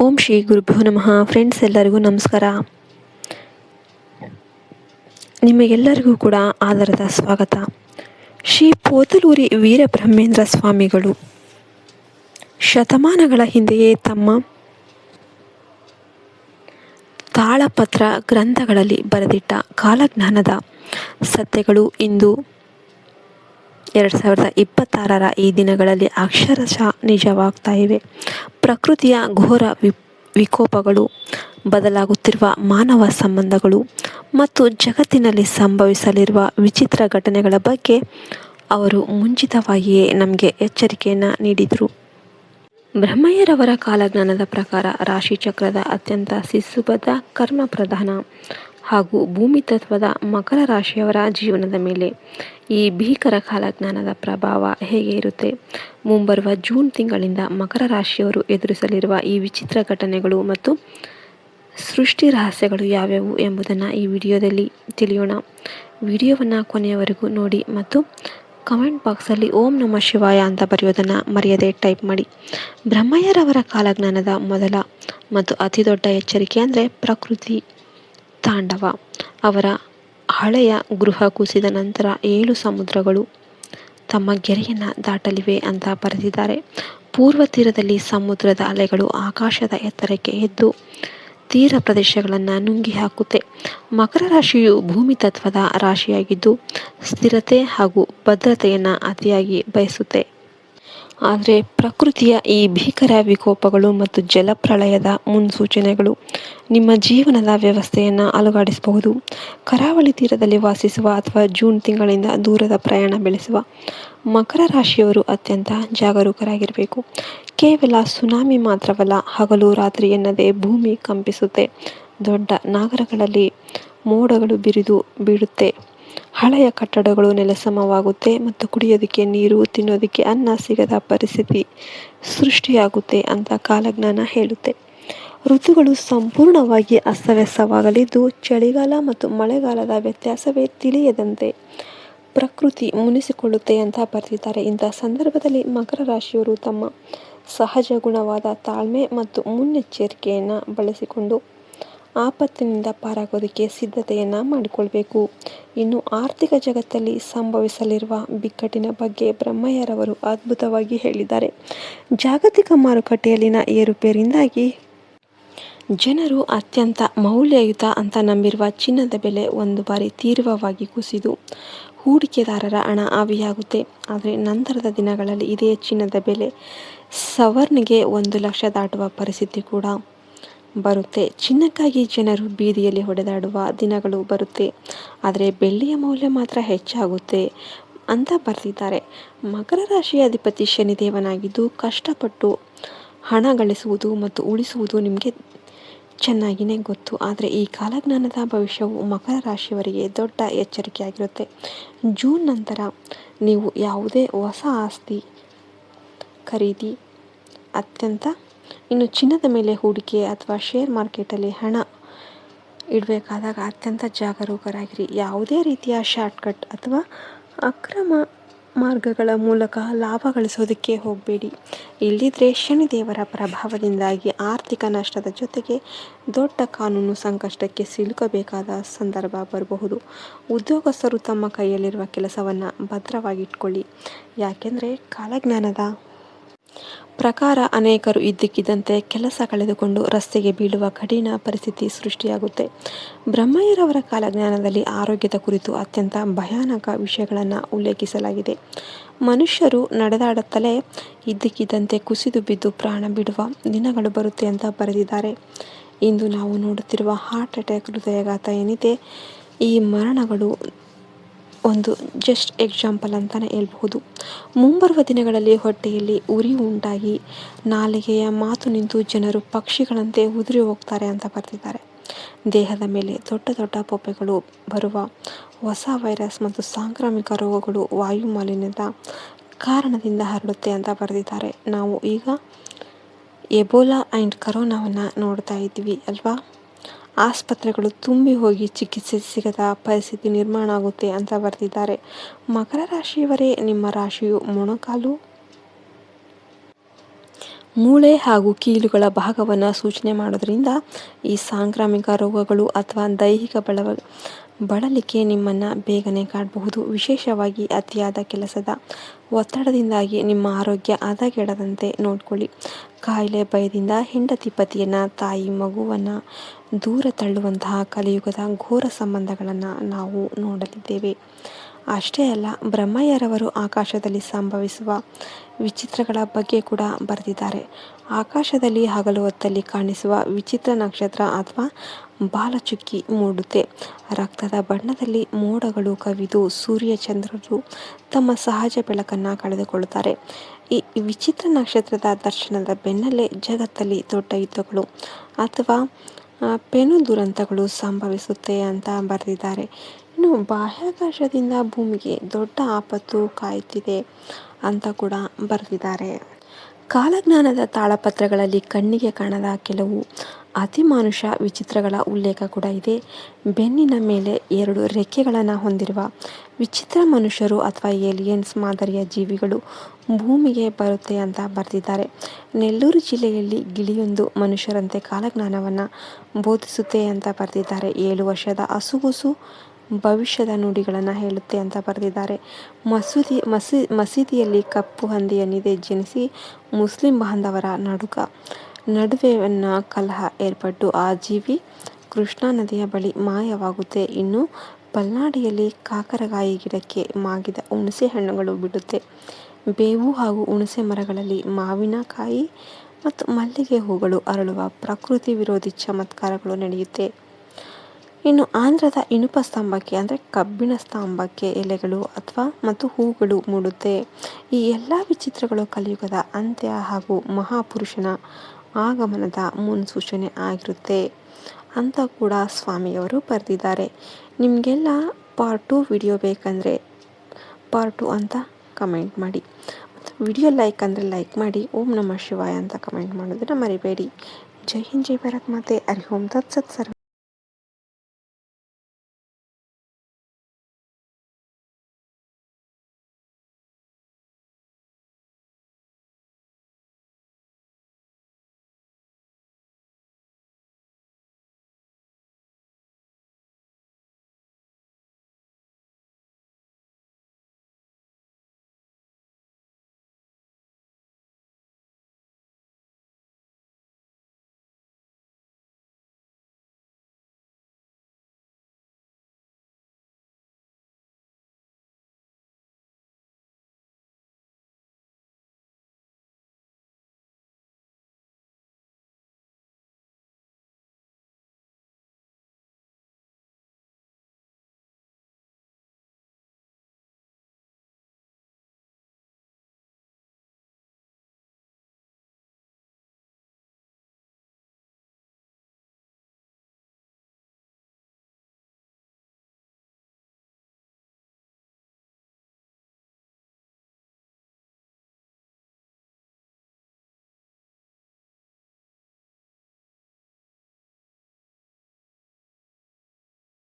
ಓಂ ಶ್ರೀ ಗುರುಭ್ಯೋ ನಮಃ. ಫ್ರೆಂಡ್ಸ್, ಎಲ್ಲರಿಗೂ ನಮಸ್ಕಾರ. ನಿಮಗೆಲ್ಲರಿಗೂ ಕೂಡ ಆದರದ ಸ್ವಾಗತ. ಶ್ರೀ ಪೋತಲೂರಿ ವೀರಬ್ರಹ್ಮೇಂದ್ರ ಸ್ವಾಮಿಗಳು ಶತಮಾನಗಳ ಹಿಂದೆಯೇ ತಮ್ಮ ತಾಳಪತ್ರ ಗ್ರಂಥಗಳಲ್ಲಿ ಬರೆದಿಟ್ಟ ಕಾಲಜ್ಞಾನದ ಸತ್ಯಗಳು ಇಂದು 2026ರ ಈ ದಿನಗಳಲ್ಲಿ ಅಕ್ಷರಶಃ ನಿಜವಾಗ್ತಾ ಇವೆ. ಪ್ರಕೃತಿಯ ಘೋರ ವಿಕೋಪಗಳು, ಬದಲಾಗುತ್ತಿರುವ ಮಾನವ ಸಂಬಂಧಗಳು ಮತ್ತು ಜಗತ್ತಿನಲ್ಲಿ ಸಂಭವಿಸಲಿರುವ ವಿಚಿತ್ರ ಘಟನೆಗಳ ಬಗ್ಗೆ ಅವರು ಮುಂಚಿತವಾಗಿಯೇ ನಮಗೆ ಎಚ್ಚರಿಕೆಯನ್ನು ನೀಡಿದರು. ಬ್ರಹ್ಮಯ್ಯರವರ ಕಾಲಜ್ಞಾನದ ಪ್ರಕಾರ ರಾಶಿಚಕ್ರದ ಅತ್ಯಂತ ಶಿಸ್ತುಬದ್ಧ ಕರ್ಮ ಪ್ರಧಾನ ಹಾಗೂ ಭೂಮಿ ತತ್ವದ ಮಕರ ರಾಶಿಯವರ ಜೀವನದ ಮೇಲೆ ಈ ಭೀಕರ ಕಾಲಜ್ಞಾನದ ಪ್ರಭಾವ ಹೇಗೆ ಇರುತ್ತೆ, ಮುಂಬರುವ ಜೂನ್ ತಿಂಗಳಿಂದ ಮಕರ ರಾಶಿಯವರು ಎದುರಿಸಲಿರುವ ಈ ವಿಚಿತ್ರ ಘಟನೆಗಳು ಮತ್ತು ಸೃಷ್ಟಿ ರಹಸ್ಯಗಳು ಯಾವ್ಯಾವು ಎಂಬುದನ್ನು ಈ ವಿಡಿಯೋದಲ್ಲಿ ತಿಳಿಯೋಣ. ವಿಡಿಯೋವನ್ನು ಕೊನೆಯವರೆಗೂ ನೋಡಿ ಮತ್ತು ಕಮೆಂಟ್ ಬಾಕ್ಸಲ್ಲಿ ಓಂ ನಮಃ ಶಿವಾಯ ಅಂತ ಬರೆಯೋದನ್ನು ಮರೆಯದೆ ಟೈಪ್ ಮಾಡಿ. ಬ್ರಹ್ಮಯ್ಯರವರ ಕಾಲಜ್ಞಾನದ ಮೊದಲ ಮತ್ತು ಅತಿ ದೊಡ್ಡ ಎಚ್ಚರಿಕೆ ಅಂದರೆ ಪ್ರಕೃತಿ ತಾಂಡವ. ಅವರ ಹಳೆಯ ಗೃಹ ಕುಸಿದ ನಂತರ 7 ಸಮುದ್ರಗಳು ತಮ್ಮ ಗೆರೆಯನ್ನು ದಾಟಲಿವೆ ಅಂತ ಬರೆದಿದ್ದಾರೆ. ಪೂರ್ವ ತೀರದಲ್ಲಿ ಸಮುದ್ರದ ಅಲೆಗಳು ಆಕಾಶದ ಎತ್ತರಕ್ಕೆ ಎದ್ದು ತೀರ ಪ್ರದೇಶಗಳನ್ನು ನುಂಗಿ ಹಾಕುತ್ತೆ. ಮಕರ ರಾಶಿಯು ಭೂಮಿ ತತ್ವದ ರಾಶಿಯಾಗಿದ್ದು ಸ್ಥಿರತೆ ಹಾಗೂ ಭದ್ರತೆಯನ್ನು ಅತಿಯಾಗಿ ಬಯಸುತ್ತೆ. ಆದರೆ ಪ್ರಕೃತಿಯ ಈ ಭೀಕರ ವಿಕೋಪಗಳು ಮತ್ತು ಜಲಪ್ರಳಯದ ಮುನ್ಸೂಚನೆಗಳು ನಿಮ್ಮ ಜೀವನದ ವ್ಯವಸ್ಥೆಯನ್ನು ಅಲುಗಾಡಿಸಬಹುದು. ಕರಾವಳಿ ತೀರದಲ್ಲಿ ವಾಸಿಸುವ ಅಥವಾ ಜೂನ್ ತಿಂಗಳಿಂದ ದೂರದ ಪ್ರಯಾಣ ಬೆಳೆಸುವ ಮಕರ ರಾಶಿಯವರು ಅತ್ಯಂತ ಜಾಗರೂಕರಾಗಿರಬೇಕು. ಕೇವಲ ಸುನಾಮಿ ಮಾತ್ರವಲ್ಲ, ಹಗಲು ರಾತ್ರಿ ಎನ್ನದೇ ಭೂಮಿ ಕಂಪಿಸುತ್ತೆ. ದೊಡ್ಡ ನಗರಗಳಲ್ಲಿ ಮೋಡಗಳು ಬಿರಿದು ಬೀಳುತ್ತೆ. ಹಳೆಯ ಕಟ್ಟಡಗಳು ನೆಲಸಮವಾಗುತ್ತೆ ಮತ್ತು ಕುಡಿಯೋದಕ್ಕೆ ನೀರು, ತಿನ್ನೋದಕ್ಕೆ ಅನ್ನ ಸಿಗದ ಪರಿಸ್ಥಿತಿ ಸೃಷ್ಟಿಯಾಗುತ್ತೆ ಅಂತ ಕಾಲಜ್ಞಾನ ಹೇಳುತ್ತೆ. ಋತುಗಳು ಸಂಪೂರ್ಣವಾಗಿ ಅಸ್ತವ್ಯಸ್ತವಾಗಲಿದ್ದು ಚಳಿಗಾಲ ಮತ್ತು ಮಳೆಗಾಲದ ವ್ಯತ್ಯಾಸವೇ ತಿಳಿಯದಂತೆ ಪ್ರಕೃತಿ ಮುನಿಸಿಕೊಳ್ಳುತ್ತೆ ಅಂತ ಬರೆದಿದ್ದಾರೆ. ಇಂಥ ಸಂದರ್ಭದಲ್ಲಿ ಮಕರ ರಾಶಿಯವರು ತಮ್ಮ ಸಹಜ ಗುಣವಾದ ತಾಳ್ಮೆ ಮತ್ತು ಮುನ್ನೆಚ್ಚರಿಕೆಯನ್ನು ಬಳಸಿಕೊಂಡು ಆಪತ್ತಿನಿಂದ ಪಾರಾಗೋದಕ್ಕೆ ಸಿದ್ಧತೆಯನ್ನು ಮಾಡಿಕೊಳ್ಬೇಕು. ಇನ್ನು ಆರ್ಥಿಕ ಜಗತ್ತಲ್ಲಿ ಸಂಭವಿಸಲಿರುವ ಬಿಕ್ಕಟ್ಟಿನ ಬಗ್ಗೆ ಬ್ರಹ್ಮಯ್ಯರವರು ಅದ್ಭುತವಾಗಿ ಹೇಳಿದ್ದಾರೆ. ಜಾಗತಿಕ ಮಾರುಕಟ್ಟೆಯಲ್ಲಿನ ಏರುಪೇರಿಂದಾಗಿ ಜನರು ಅತ್ಯಂತ ಮೌಲ್ಯಯುತ ಅಂತ ನಂಬಿರುವ ಚಿನ್ನದ ಬೆಲೆ ಒಂದು ಬಾರಿ ತೀವ್ರವಾಗಿ ಕುಸಿದು ಹೂಡಿಕೆದಾರರ ಹಣ ಆವಿಯಾಗುತ್ತೆ. ಆದರೆ ನಂತರದ ದಿನಗಳಲ್ಲಿ ಇದೇ ಚಿನ್ನದ ಬೆಲೆ ಸವರ್ನ್ಗೆ 1 ಲಕ್ಷ ದಾಟುವ ಪರಿಸ್ಥಿತಿ ಕೂಡ ಬರುತ್ತೆ. ಚಿನ್ನಕ್ಕಾಗಿ ಜನರು ಬೀದಿಯಲ್ಲಿ ಹೊಡೆದಾಡುವ ದಿನಗಳು ಬರುತ್ತೆ. ಆದರೆ ಬೆಳ್ಳಿಯ ಮೌಲ್ಯ ಮಾತ್ರ ಹೆಚ್ಚಾಗುತ್ತೆ ಅಂತ ಬರೆದಿದ್ದಾರೆ. ಮಕರ ರಾಶಿಯ ಅಧಿಪತಿ ಶನಿದೇವನಾಗಿದ್ದು ಕಷ್ಟಪಟ್ಟು ಹಣ ಗಳಿಸುವುದು ಮತ್ತು ಉಳಿಸುವುದು ನಿಮಗೆ ಚೆನ್ನಾಗಿಯೇ ಗೊತ್ತು. ಆದರೆ ಈ ಕಾಲಜ್ಞಾನದ ಭವಿಷ್ಯವು ಮಕರ ರಾಶಿಯವರಿಗೆ ದೊಡ್ಡ ಎಚ್ಚರಿಕೆಯಾಗಿರುತ್ತೆ. ಜೂನ್ ನಂತರ ನೀವು ಯಾವುದೇ ಹೊಸ ಆಸ್ತಿ ಖರೀದಿ ಇನ್ನು ಚಿನ್ನದ ಮೇಲೆ ಹೂಡಿಕೆ ಅಥವಾ ಶೇರ್ ಮಾರ್ಕೆಟಲ್ಲಿ ಹಣ ಇಡಬೇಕಾದಾಗ ಅತ್ಯಂತ ಜಾಗರೂಕರಾಗಿರಿ. ಯಾವುದೇ ರೀತಿಯ ಶಾರ್ಟ್ಕಟ್ ಅಥವಾ ಅಕ್ರಮ ಮಾರ್ಗಗಳ ಮೂಲಕ ಲಾಭ ಗಳಿಸೋದಕ್ಕೆ ಹೋಗಬೇಡಿ. ಇಲ್ಲದಿದ್ದರೆ ಶನಿದೇವರ ಪ್ರಭಾವದಿಂದಾಗಿ ಆರ್ಥಿಕ ನಷ್ಟದ ಜೊತೆಗೆ ದೊಡ್ಡ ಕಾನೂನು ಸಂಕಷ್ಟಕ್ಕೆ ಸಿಲುಕಬೇಕಾದ ಸಂದರ್ಭ ಬರಬಹುದು. ಉದ್ಯೋಗಸ್ಥರು ತಮ್ಮ ಕೈಯಲ್ಲಿರುವ ಕೆಲಸವನ್ನು ಭದ್ರವಾಗಿಟ್ಕೊಳ್ಳಿ. ಯಾಕೆಂದರೆ ಕಾಲಜ್ಞಾನದ ಪ್ರಕಾರ ಅನೇಕರು ಇದ್ದಕ್ಕಿದ್ದಂತೆ ಕೆಲಸ ಕಳೆದುಕೊಂಡು ರಸ್ತೆಗೆ ಬೀಳುವ ಕಠಿಣ ಪರಿಸ್ಥಿತಿ ಸೃಷ್ಟಿಯಾಗುತ್ತೆ. ಬ್ರಹ್ಮಯ್ಯರವರ ಕಾಲಜ್ಞಾನದಲ್ಲಿ ಆರೋಗ್ಯದ ಕುರಿತು ಅತ್ಯಂತ ಭಯಾನಕ ವಿಷಯಗಳನ್ನು ಉಲ್ಲೇಖಿಸಲಾಗಿದೆ. ಮನುಷ್ಯರು ನಡೆದಾಡುತ್ತಲೇ ಇದ್ದಕ್ಕಿದ್ದಂತೆ ಕುಸಿದು ಬಿದ್ದು ಪ್ರಾಣ ಬಿಡುವ ದಿನಗಳು ಬರುತ್ತೆ ಅಂತ ಬರೆದಿದ್ದಾರೆ. ಇಂದು ನಾವು ನೋಡುತ್ತಿರುವ ಹಾರ್ಟ್ ಅಟ್ಯಾಕ್, ಹೃದಯಾಘಾತ ಏನಿದೆ, ಈ ಮರಣಗಳು ಒಂದು ಜಸ್ಟ್ ಎಕ್ಸಾಂಪಲ್ ಅಂತಲೇ ಹೇಳ್ಬಹುದು. ಮುಂಬರುವ ದಿನಗಳಲ್ಲಿ ಹೊಟ್ಟೆಯಲ್ಲಿ ಉರಿ ಉಂಟಾಗಿ ನಾಲಿಗೆಯ ಮಾತು ನಿಂತು ಜನರು ಪಕ್ಷಿಗಳಂತೆ ಉದುರಿ ಹೋಗ್ತಾರೆ ಅಂತ ಬರೆದಿದ್ದಾರೆ. ದೇಹದ ಮೇಲೆ ದೊಡ್ಡ ದೊಡ್ಡ ಪೊಪ್ಪೆಗಳು ಬರುವ ಹೊಸ ವೈರಸ್ ಮತ್ತು ಸಾಂಕ್ರಾಮಿಕ ರೋಗಗಳು ವಾಯು ಮಾಲಿನ್ಯದ ಕಾರಣದಿಂದ ಹರಡುತ್ತೆ ಅಂತ ಬರೆದಿದ್ದಾರೆ. ನಾವು ಈಗ ಎಬೋಲಾ ಆ್ಯಂಡ್ ಕರೋನಾವನ್ನು ನೋಡ್ತಾ ಇದ್ವಿ ಅಲ್ವಾ. ಆಸ್ಪತ್ರೆಗಳು ತುಂಬಿ ಹೋಗಿ ಚಿಕಿತ್ಸೆ ಸಿಗದ ಪರಿಸ್ಥಿತಿ ನಿರ್ಮಾಣ ಆಗುತ್ತೆ ಅಂತ ಬರೆದಿದ್ದಾರೆ. ಮಕರ ರಾಶಿಯವರೇ, ನಿಮ್ಮ ರಾಶಿಯು ಮೂಳೆ ಹಾಗೂ ಕೀಲುಗಳ ಭಾಗವನ್ನು ಸೂಚನೆ ಮಾಡೋದ್ರಿಂದ ಈ ಸಾಂಕ್ರಾಮಿಕ ರೋಗಗಳು ಅಥವಾ ದೈಹಿಕ ಬಳಲಿಕೆ ನಿಮ್ಮನ್ನು ಬೇಗನೆ ಕಾಡಬಹುದು. ವಿಶೇಷವಾಗಿ ಅತಿಯಾದ ಕೆಲಸದ ಒತ್ತಡದಿಂದಾಗಿ ನಿಮ್ಮ ಆರೋಗ್ಯ ಹದಗೆಡದಂತೆ ನೋಡಿಕೊಳ್ಳಿ. ಕಾಯಿಲೆ ಭಯದಿಂದ ಹೆಂಡತಿ ಪತಿಯನ್ನು, ತಾಯಿ ಮಗುವನ್ನು ದೂರ ತಳ್ಳುವಂತಹ ಕಲಿಯುಗದ ಘೋರ ಸಂಬಂಧಗಳನ್ನು ನಾವು ನೋಡಲಿದ್ದೇವೆ. ಅಷ್ಟೇ ಅಲ್ಲ, ಬ್ರಹ್ಮಯ್ಯರವರು ಆಕಾಶದಲ್ಲಿ ಸಂಭವಿಸುವ ವಿಚಿತ್ರಗಳ ಬಗ್ಗೆ ಕೂಡ ಬರೆದಿದ್ದಾರೆ. ಆಕಾಶದಲ್ಲಿ ಹಗಲು ಹೊತ್ತಲ್ಲಿ ಕಾಣಿಸುವ ವಿಚಿತ್ರ ನಕ್ಷತ್ರ ಅಥವಾ ಬಾಲಚುಕ್ಕಿ ಮೂಡುತ್ತೆ. ರಕ್ತದ ಬಣ್ಣದಲ್ಲಿ ಮೋಡಗಳು ಕವಿದು ಸೂರ್ಯ ಚಂದ್ರರು ತಮ್ಮ ಸಹಜ ಬೆಳಕನ್ನು ಕಳೆದುಕೊಳ್ಳುತ್ತಾರೆ. ಈ ವಿಚಿತ್ರ ನಕ್ಷತ್ರದ ದರ್ಶನದ ಬೆನ್ನಲ್ಲೇ ಜಗತ್ತಲ್ಲಿ ದೊಡ್ಡ ಯುದ್ಧಗಳು ಅಥವಾ ಪೆನು ದುರಂತಗಳು ಸಂಭವಿಸುತ್ತೆ ಅಂತ ಬರೆದಿದ್ದಾರೆ. ಇನ್ನು ಬಾಹ್ಯಾಕಾಶದಿಂದ ಭೂಮಿಗೆ ದೊಡ್ಡ ಆಪತ್ತು ಕಾಯುತ್ತಿದೆ ಅಂತ ಕೂಡ ಬರೆದಿದ್ದಾರೆ. ಕಾಲಜ್ಞಾನದ ತಾಳಪತ್ರಗಳಲ್ಲಿ ಕಣ್ಣಿಗೆ ಕಾಣದ ಕೆಲವು ಅತಿಮಾನುಷ ವಿಚಿತ್ರಗಳ ಉಲ್ಲೇಖ ಕೂಡ ಇದೆ. ಬೆನ್ನಿನ ಮೇಲೆ 2 ರೆಕ್ಕೆಗಳನ್ನು ಹೊಂದಿರುವ ವಿಚಿತ್ರ ಮನುಷ್ಯರು ಅಥವಾ ಏಲಿಯನ್ಸ್ ಮಾದರಿಯ ಜೀವಿಗಳು ಭೂಮಿಗೆ ಬರುತ್ತೆ ಅಂತ ಬರೆದಿದ್ದಾರೆ. ನೆಲ್ಲೂರು ಜಿಲ್ಲೆಯಲ್ಲಿ ಗಿಳಿಯೊಂದು ಮನುಷ್ಯರಂತೆ ಕಾಲಜ್ಞಾನವನ್ನು ಬೋಧಿಸುತ್ತೆ ಅಂತ ಬರೆದಿದ್ದಾರೆ. 7 ವರ್ಷದ ಹಸುಗೂಸು ಭವಿಷ್ಯದ ನುಡಿಗಳನ್ನು ಹೇಳುತ್ತೆ ಅಂತ ಬರೆದಿದ್ದಾರೆ. ಮಸೀದಿಯಲ್ಲಿ ಕಪ್ಪು ಹಂದಿಯನ್ನಿದೆ ಜನಿಸಿ ಮುಸ್ಲಿಂ ಬಾಂಧವರ ನಡುವೆ ಕಲಹ ಏರ್ಪಟ್ಟು ಆ ಜೀವಿ ಕೃಷ್ಣಾ ನದಿಯ ಬಳಿ ಮಾಯವಾಗುತ್ತೆ. ಇನ್ನು ಪಲ್ನಾಡಿಯಲ್ಲಿ ಕಾಕರಗಾಯಿ ಗಿಡಕ್ಕೆ ಮಾಗಿದ ಹುಣಸೆ ಹಣ್ಣುಗಳು ಬಿಡುತ್ತೆ. ಬೇವು ಹಾಗೂ ಹುಣಸೆ ಮರಗಳಲ್ಲಿ ಮಾವಿನಕಾಯಿ ಮತ್ತು ಮಲ್ಲಿಗೆ ಹೂಗಳು ಅರಳುವ ಪ್ರಕೃತಿ ವಿರೋಧಿ ಚಮತ್ಕಾರಗಳು ನಡೆಯುತ್ತೆ. ಇನ್ನು ಆಂಧ್ರದ ಇನುಪ ಸ್ತಂಭಕ್ಕೆ ಅಂದರೆ ಕಬ್ಬಿಣ ಸ್ತಂಭಕ್ಕೆ ಎಲೆಗಳು ಮತ್ತು ಹೂಗಳು ಮೂಡುತ್ತೆ. ಈ ಎಲ್ಲ ವಿಚಿತ್ರಗಳು ಕಲಿಯುಗದ ಅಂತ್ಯ ಹಾಗೂ ಮಹಾಪುರುಷನ ಆಗಮನದ ಮುನ್ಸೂಚನೆ ಆಗಿರುತ್ತೆ ಅಂತ ಕೂಡ ಸ್ವಾಮಿಯವರು ಬರೆದಿದ್ದಾರೆ. ನಿಮಗೆಲ್ಲ ಪಾರ್ಟ್ 2 ವಿಡಿಯೋ ಬೇಕಂದರೆ ಪಾರ್ಟ್ 2 ಅಂತ ಕಮೆಂಟ್ ಮಾಡಿ. ಮತ್ತು ವಿಡಿಯೋ ಲೈಕ್ ಅಂದರೆ ಲೈಕ್ ಮಾಡಿ. ಓಂ ನಮಃ ಶಿವಾಯ ಅಂತ ಕಮೆಂಟ್ ಮಾಡೋದನ್ನು ಮರಿಬೇಡಿ. ಜೈ ಹಿಂದ್, ಜೈ ಭಾರತ್ ಮಾತೆ. ಹರಿ ಓಂ ತತ್ಸತ್ ಸರ್ವ.